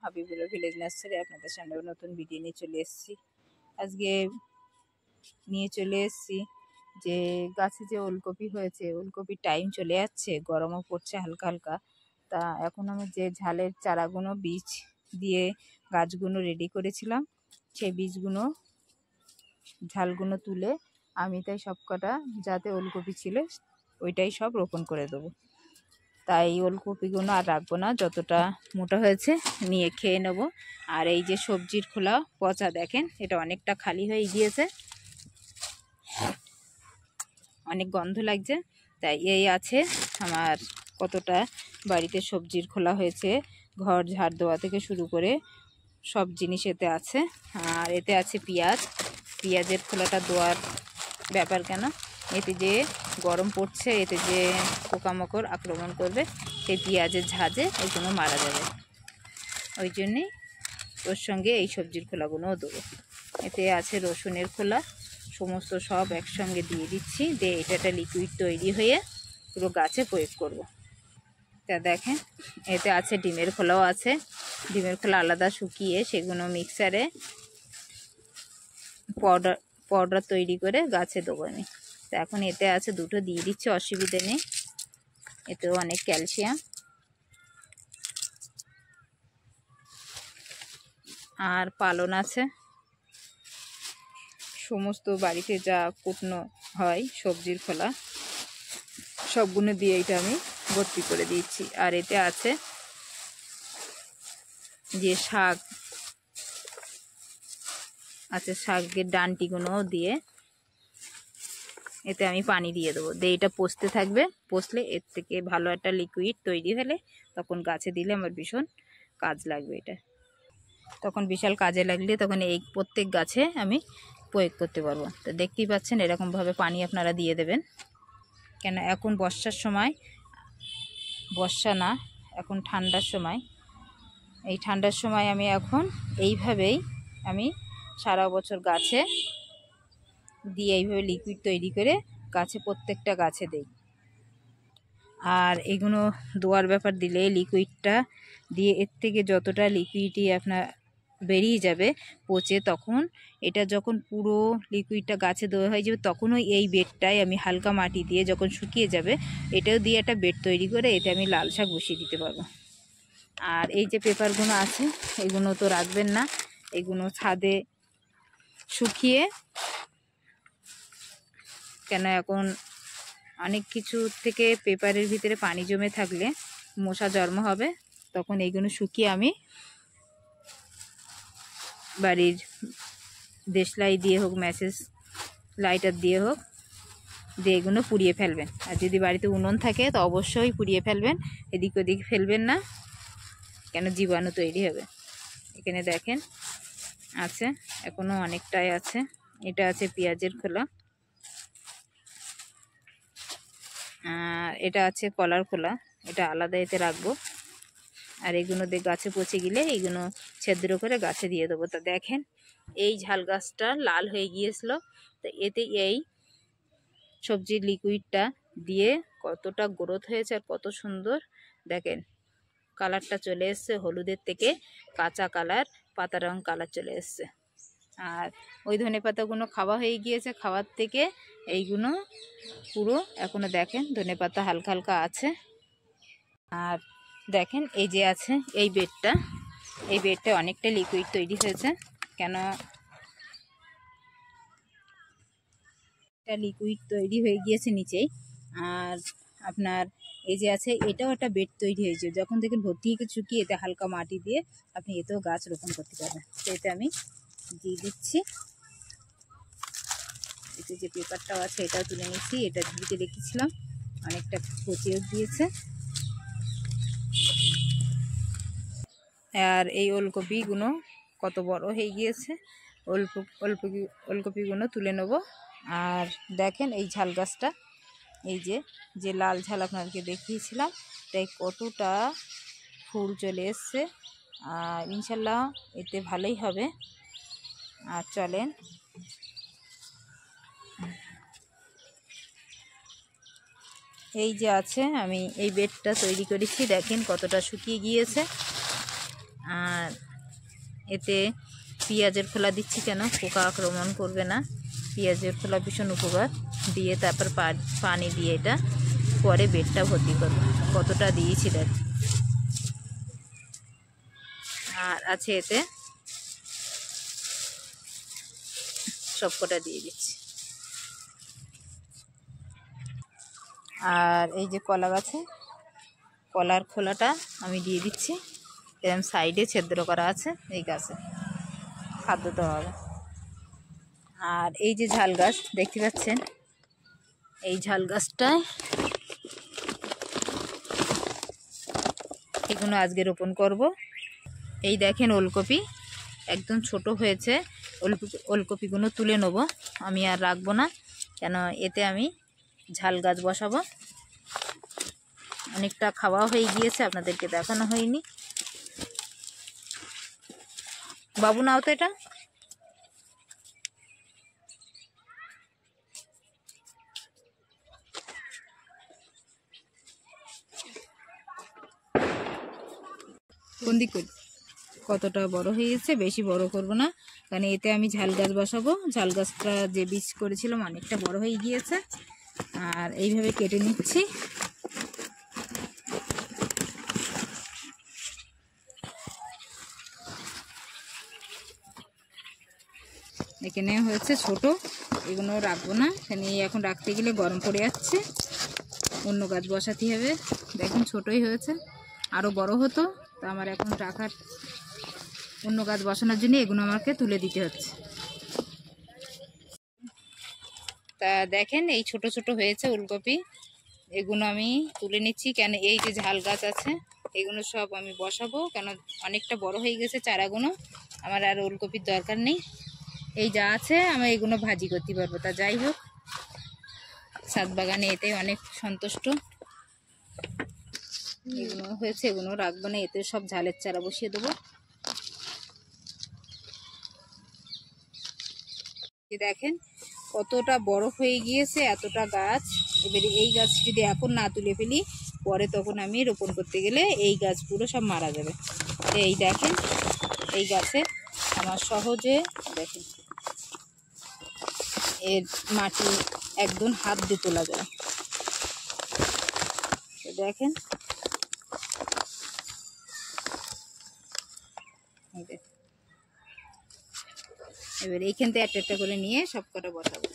Habibullah village nursery আপনাদের সামনে নতুন ভিডিও নিয়ে চলে এসেছি। আজকে নিয়ে চলে এসেছি যে গাছে যে ওলকপি হয়েছে, ওলকপির টাইম চলে যাচ্ছে, গরমও পড়ছে হালকা হালকা। তা এখন আমি যে ঝালের চারাগুলো বীজ দিয়ে গাছগুলো রেডি করেছিলাম, সেই বীজগুলো ঝালগুলো তুলে আমি তাই সবকটা যাতে ওলকপি ছিল ওইটাই সব রোপণ করে দেবো। তাই ওলকপিগুলো আর রাখবো না, যতটা মোটা হয়েছে নিয়ে খেয়ে নেব। আর এই যে সবজির খোলা পচা, দেখেন এটা অনেকটা খালি হয়ে গিয়েছে, অনেক গন্ধ লাগছে। তাই এই আছে আমার কতটা বাড়িতে সবজির খোলা হয়েছে, ঘর ঝাড় দেওয়া থেকে শুরু করে সব জিনিস এতে আছে। আর এতে আছে পেঁয়াজের খোলাটা দেওয়ার ব্যাপার কেন, এতে যে গরম পড়ছে, এতে যে পোকামাকড় আক্রমণ করবে সেই পেঁয়াজের ঝাঁজে এগুলো মারা যাবে, ওই জন্যেই ওর সঙ্গে এই সবজির খোলাগুলোও দেবো। এতে আছে রসুনের খোলা, সমস্ত সব একসঙ্গে দিয়ে দিচ্ছি, দিয়ে এটা একটা লিকুইড তৈরি হয়ে পুরো গাছে প্রয়োগ করব। তা দেখেন এতে আছে ডিমের খোলাও আছে, ডিমের খোলা আলাদা শুকিয়ে সেগুলো মিক্সারে পাউডার তৈরি করে গাছে দেবো আমি। তো এখন এতে আছে দুটো দিয়ে দিচ্ছি, অসুবিধে নেই, এতেও অনেক ক্যালসিয়াম। আর পালন আছে, সমস্ত বাড়িতে যা কুটনো হয় সবজির খোলা সবগুলো দিয়ে এটা আমি ভর্তি করে দিচ্ছি। আর এতে আছে যে শাক আছে, শাকের ডান্টিগুলো দিয়ে এতে আমি পানি দিয়ে দেবো, দিয়ে এটা পচতে থাকবে, পচলে এর থেকে ভালো একটা লিকুইড তৈরি হলে তখন গাছে দিলে আমার ভীষণ কাজ লাগবে। এটা তখন বিশাল কাজে লাগলে তখন এই প্রত্যেক গাছে আমি প্রয়োগ করতে পারবো। তো দেখতেই পাচ্ছেন এরকমভাবে পানি আপনারা দিয়ে দেবেন, কেন এখন বর্ষার সময়, বর্ষা না এখন ঠান্ডার সময়, এই ঠান্ডার সময় আমি এখন এইভাবেই আমি সারা বছর গাছে দিয়ে এইভাবে লিকুইড তৈরি করে গাছে প্রত্যেকটা গাছে দেই। আর এগুলো দোয়ার ব্যাপার দিলে লিকুইডটা দিয়ে এর থেকে যতটা লিকুইডই আপনার বেরিয়ে যাবে পচে, তখন এটা যখন পুরো লিকুইডটা গাছে দেওয়া হয়ে যাবে তখনও এই বেডটাই আমি হালকা মাটি দিয়ে যখন শুকিয়ে যাবে এটাও দিয়ে একটা বেড তৈরি করে এতে আমি লাল শাক বসিয়ে দিতে পারবো। আর এই যে পেপারগুলো আছে এগুলো তো রাখবেন না, এগুলো ছাদে শুকিয়ে, কেন এখন অনেক কিছু থেকে পেপারের ভিতরে পানি জমে থাকলে মশা জন্ম হবে, তখন এইগুলো শুকিয়ে আমি বাড়ির দেশলাই দিয়ে হোক, ম্যাসেজ লাইটার দিয়ে হোক, দিয়ে এগুলো পুড়িয়ে ফেলবেন। আর যদি বাড়িতে উনুন থাকে তো অবশ্যই পুড়িয়ে ফেলবেন, এদিক ওদিক ফেলবেন না, কেন জীবাণু তৈরি হবে। এখানে দেখেন আছে, এখনও অনেকটাই আছে। এটা আছে পেঁয়াজের খোলা, আর এটা আছে কলার খোলা, এটা আলাদা এতে রাখবো। আর এগুলো দিয়ে গাছে পচে গেলে এইগুলো ছেদ্র করে গাছে দিয়ে দেবো। তা দেখেন এই ঝাল গাছটা লাল হয়ে গিয়েছিল, তো এতে এই সবজির লিকুইডটা দিয়ে কতটা গ্রোথ হয়েছে আর কত সুন্দর দেখেন কালারটা চলে এসছে, হলুদের থেকে কাঁচা কালার, পাতা রং কালার চলে এসছে। আর ওই ধনেপাতাগুলো খাওয়া হয়ে গিয়েছে, খাওয়ার থেকে এইগুলো পুরো এখনো দেখেন ধনেপাতা হালকা হালকা আছে। আর দেখেন এই যে আছে এই বেডটা অনেকটা লিকুইড তৈরি হয়েছে, কেন লিকুইড তৈরি হয়ে গিয়েছে নিচেই। আর আপনার এই যে আছে এটাও একটা বেড তৈরি হয়েছে, যখন দেখেন ভর্তি শুকিয়ে এতে হালকা মাটি দিয়ে আপনি এতেও গাছ রোপণ করতে পারবেন। তো এতে আমি দিয়ে দিচ্ছি, এতে যে পেপারটাও আছে এটাও তুলে নিচ্ছি, এটা ঝুড়িতে রেখেছিলাম, অনেকটা পচিয়ে দিয়েছে। আর এই ওলকপিগুলো কত বড় হয়ে গিয়েছে, ওলকপিগুলো তুলে নেব। আর দেখেন এই ঝাল গাছটা, এই যে লাল ঝাল আপনাদেরকে দেখিয়েছিলাম, তাই কতটা ফুল চলে এসছে, আর ইনশাল্লাহ এতে ভালোই হবে। আর চলেন এই যে আছে আমি এই বেডটা তৈরি করেছি, দেখেন কতটা শুকিয়ে গিয়েছে। আর এতে পেঁয়াজের খোলা দিচ্ছি কেন, পোকা আক্রমণ করবে না। পেঁয়াজের খোলা ভীষণ উপকার। দিয়ে তারপর পানি দিয়ে এটা পরে বেডটা ভর্তি করবো। কতটা দিয়েছি দেখ। আর আছে এতে সবকটা দিয়ে দিচ্ছি। আর এই যে কলা গাছে কলার খোলাটা আমি দিয়ে দিচ্ছি। এরকম সাইডে ছিদ্র করা আছে, এই গাছে খাদ্য দেওয়া হবে। আর এই যে ঝাল গাছ দেখতে পাচ্ছেন, এই ঝাল গাছটায় এগুলো আজকে রোপণ করব। এই দেখেন ওলকপি একদম ছোট হয়েছে। ওলকপিগুলো তুলে নেব, আমি আর রাখবো না, কেন এতে আমি ঝাল গাছ বসাবো। অনেকটা খাওয়া হয়ে গিয়েছে, আপনাদেরকে দেখানো হয়নি। বাবু নাও তো এটা। কোন দিক করি? কতটা বড় হয়ে গেছে, বেশি বড় করব না, কারণ এতে আমি ঝাল গাছ বসাবো। ঝাল গাছটা যে বীজ করেছিলাম অনেকটা বড় হয়ে গিয়েছে। আর এইভাবে কেটে নিচ্ছি। এখানে হয়েছে ছোট, এগুলো রাখবো না, এখানে এখন রাখতে গেলে গরম পড়ে যাচ্ছে। অন্য গাছ বসাতে হবে। দেখুন ছোটই হয়েছে, আরও বড় হতো, তো আমার এখন রাখার অন্য গাছ বসানোর জন্য এগুলো আমাকে তুলে দিতে হচ্ছে। তা দেখেন এই ছোট ছোট হয়েছে ওলকপি, এগুলো আমি তুলে নিচ্ছি। কেন এই যে ঝাল গাছ আছে এগুলো সব আমি বসাবো, কেন অনেকটা বড় হয়ে গেছে চারাগুলো, আমার আর ওলকপির দরকার নেই। এই যা আছে আমি এগুলো ভাজি করতে পারবো। তা যাই হোক, ছাদ বাগানে এতে অনেক সন্তুষ্ট। এগুলো হয়েছে, এগুলো রাখবো না, এতে সব ঝালের চারা বসিয়ে দেবো। দেখেন কতটা বড় হয়ে গিয়েছে, এতটা গাছ। এবারে এই গাছ যদি এখন না তুলে ফেলি, পরে তখন আমি রোপণ করতে গেলে এই গাছ পুরো সব মারা যাবে। এই দেখেন এই গাছে আমার সহজে দেখেন এর মাটি একদম হাত দিয়ে তোলা যায়। দেখেন এবার এইখান থেকে একটা একটা করে নিয়ে সব কটা বসাবো।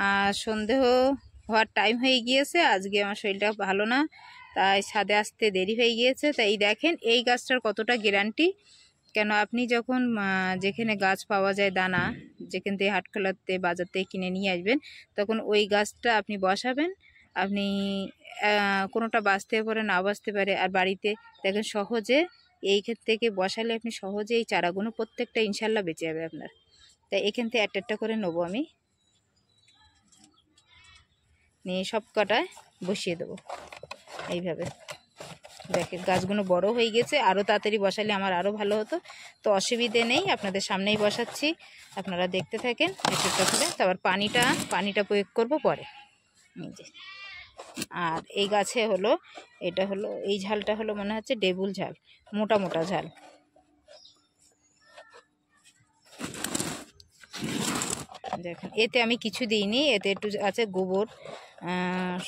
আর সন্দেহ হওয়ার টাইম হয়ে গিয়েছে, আজকে আমার শরীরটা ভালো না, তাই ছাদে আসতে দেরি হয়ে গিয়েছে। তাই দেখেন এই গাছটার কতটা গ্যারান্টি। কেন আপনি যখন যেখানে গাছ পাওয়া যায় দানা, যেখান থেকে হাটখোলাতে বাজার থেকে কিনে নিয়ে আসবেন, তখন ওই গাছটা আপনি বসাবেন। আপনি কোনোটা বাঁচতে পারে না বাঁচতে পারে। আর বাড়িতে দেখেন সহজে এই ক্ষেত্র থেকে বসালে আপনি সহজে এই চারাগুলো প্রত্যেকটা ইনশাল্লাহ বেঁচে যাবে আপনার। তাই এখান থেকে একটা একটা করে নেবো আমি, নিয়ে সব কটায় বসিয়ে দেবো এইভাবে। দেখেন গাছগুলো বড় হয়ে গেছে, আরও তাড়াতাড়ি বসালে আমার আরও ভালো হতো। তো অসুবিধে নেই, আপনাদের সামনেই বসাচ্ছি, আপনারা দেখতে থাকেন একটা করে। তারপর পানিটা প্রয়োগ করব পরে। এই যে আর এই গাছে হলো, এটা হলো এই ঝালটা হলো মনে হচ্ছে ডেবুল ঝাল, মোটা মোটা ঝাল। দেখেন এতে আমি কিছু দিইনি, এতে একটু আছে গোবর,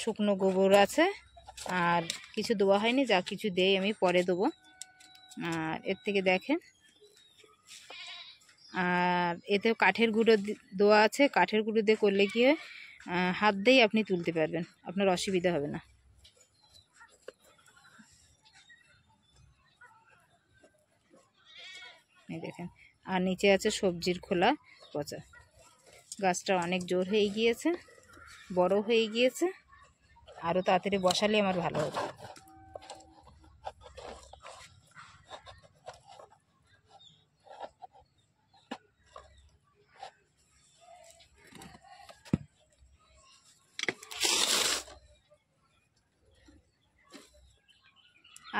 শুকনো গোবর আছে, আর কিছু দেওয়া হয়নি। যা কিছু দেই আমি পরে দেবো। আর এর থেকে দেখেন, আর এতেও কাঠের গুঁড়ো দেওয়া আছে। কাঠের গুঁড়ো দিয়ে করলে কি হয়, হাত দিয়েই আপনি তুলতে পারবেন, আপনার অসুবিধা হবে না। এই দেখেন, আর নিচে আছে সবজির খোলা পচা। গাছটা অনেক জোর হয়ে গিয়েছে, বড় হয়ে গিয়েছে, আরও তাড়াতাড়ি বসালে আমার ভালো হতো।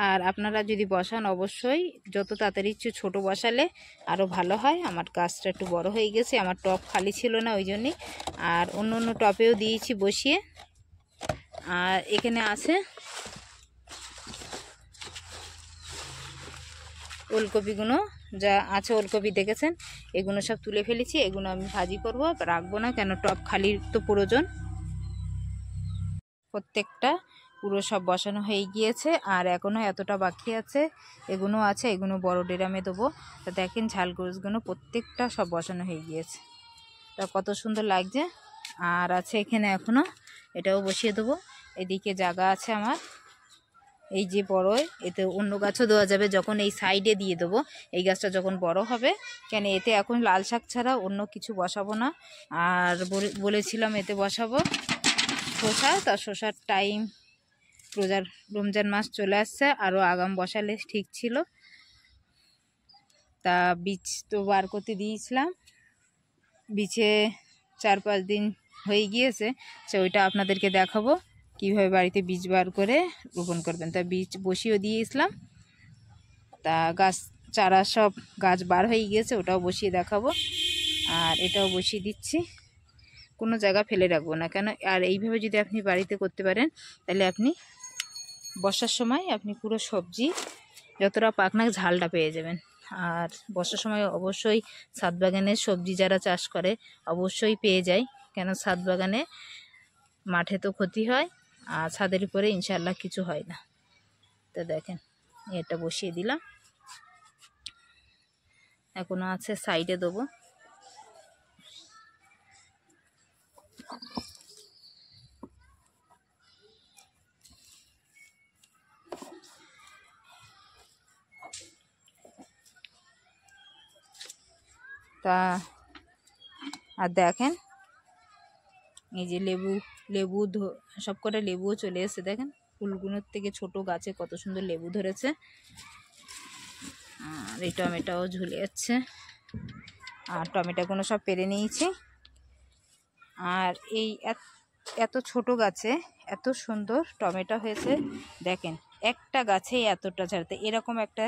আর আপনারা যদি বসান অবশ্যই যত তাড়াতাড়ি একটু ছোটো বসালে আরও ভালো হয়। আমার গাছটা একটু বড় হয়ে গেছে, আমার টব খালি ছিল না ওই জন্যই। আর অন্য অন্য টবেও দিয়েছি বসিয়ে। আর এখানে আছে ওলকপিগুলো যা আছে ওলকপি দেখেছেন, এগুলো সব তুলে ফেলেছি। এগুলো আমি ভাজি করব, রাখবো না, কেন টপ খালির তো প্রয়োজন। প্রত্যেকটা পুরো সব বসানো হয়ে গিয়েছে, আর এখনও এতটা বাকি আছে, এগুলো আছে, এগুলো বড় ড্রামে দেবো। তা দেখেন ঝালগোছগুলো প্রত্যেকটা সব বসানো হয়ে গিয়েছে, তা কত সুন্দর লাগছে। আর আছে এখানে এখনও, এটাও বসিয়ে দেবো। এদিকে জায়গা আছে আমার, এই যে বড়, এতে অন্য গাছও দেওয়া যাবে যখন এই সাইডে দিয়ে দেবো, এই গাছটা যখন বড় হবে। কেন এতে এখন লাল শাক ছাড়া অন্য কিছু বসাবো না। আর বলেছিলাম এতে বসাবো শসা, তা শসার টাইম রমজান মাস চলে আসছে, আরও আগাম বসালে ঠিক ছিল। তা বীজ তো বার করতে দিয়েছিলাম, বীজে 4-5 দিন হয়ে গিয়েছে, সে ওইটা আপনাদেরকে দেখাবো কীভাবে বাড়িতে বীজ বার করে রোপণ করবেন। তা বীজ বসিয়েও দিয়েছিলাম, তা গাছ চারা সব গাছ বার হয়ে গিয়েছে, ওটাও বসিয়ে দেখাবো। আর এটাও বসিয়ে দিচ্ছি, কোনো জায়গা ফেলে রাখবো না। কেন আর এইভাবে যদি আপনি বাড়িতে করতে পারেন, তাহলে আপনি বর্ষার সময় আপনি পুরো সবজি যতটা পাক না ঝালটা পেয়ে যাবেন। আর বর্ষার সময় অবশ্যই ছাদ বাগানের সবজি যারা চাষ করে অবশ্যই পেয়ে যায়, কেন ছাদ বাগানে মাঠে তো ক্ষতি হয়, আর ছাদের উপরে ইনশাআল্লাহ কিছু হয় না। তো দেখেন এটা বসিয়ে দিলাম, এখনো আছে, সাইডে দেবো। তা আর দেখেন এই যে লেবু সব কটা লেবুও চলে এসেছে, দেখেন ফুলগুলোর থেকে ছোট গাছে কত সুন্দর লেবু ধরেছে। আর এই টমেটোও ঝুলে যাচ্ছে, আর টমেটোগুলো সব পেরে নিয়েছি। আর এই এত ছোট গাছে এত সুন্দর টমেটো হয়েছে, দেখেন একটা গাছে এতটা ছাড়তে। এরকম একটা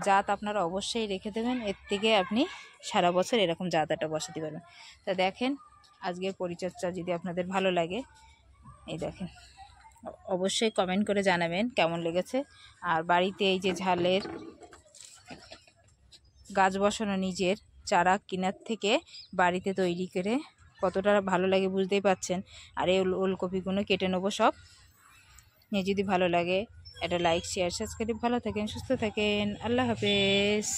জাত আপনারা অবশ্যই রেখে দেবেন, এর থেকে আপনি সারা বছর এরকম জাত একটা বসাতে পারবেন। তা দেখেন আজকের পরিচর্যা যদি আপনাদের ভালো লাগে, এই দেখেন অবশ্যই কমেন্ট করে জানাবেন কেমন লেগেছে। আর বাড়িতে এই যে ঝালের গাছ বসানো, নিজের চারা কেনার থেকে বাড়িতে তৈরি করে কতটা ভালো লাগে বুঝতেই পাচ্ছেন। আর এই ওলকপিগুলো কেটে নেবো সব। নিয়ে যদি ভালো লাগে একটা লাইক, শেয়ার, সাবস্ক্রাইব। ভালো থাকেন, সুস্থ থাকেন, আল্লাহ হাফেজ।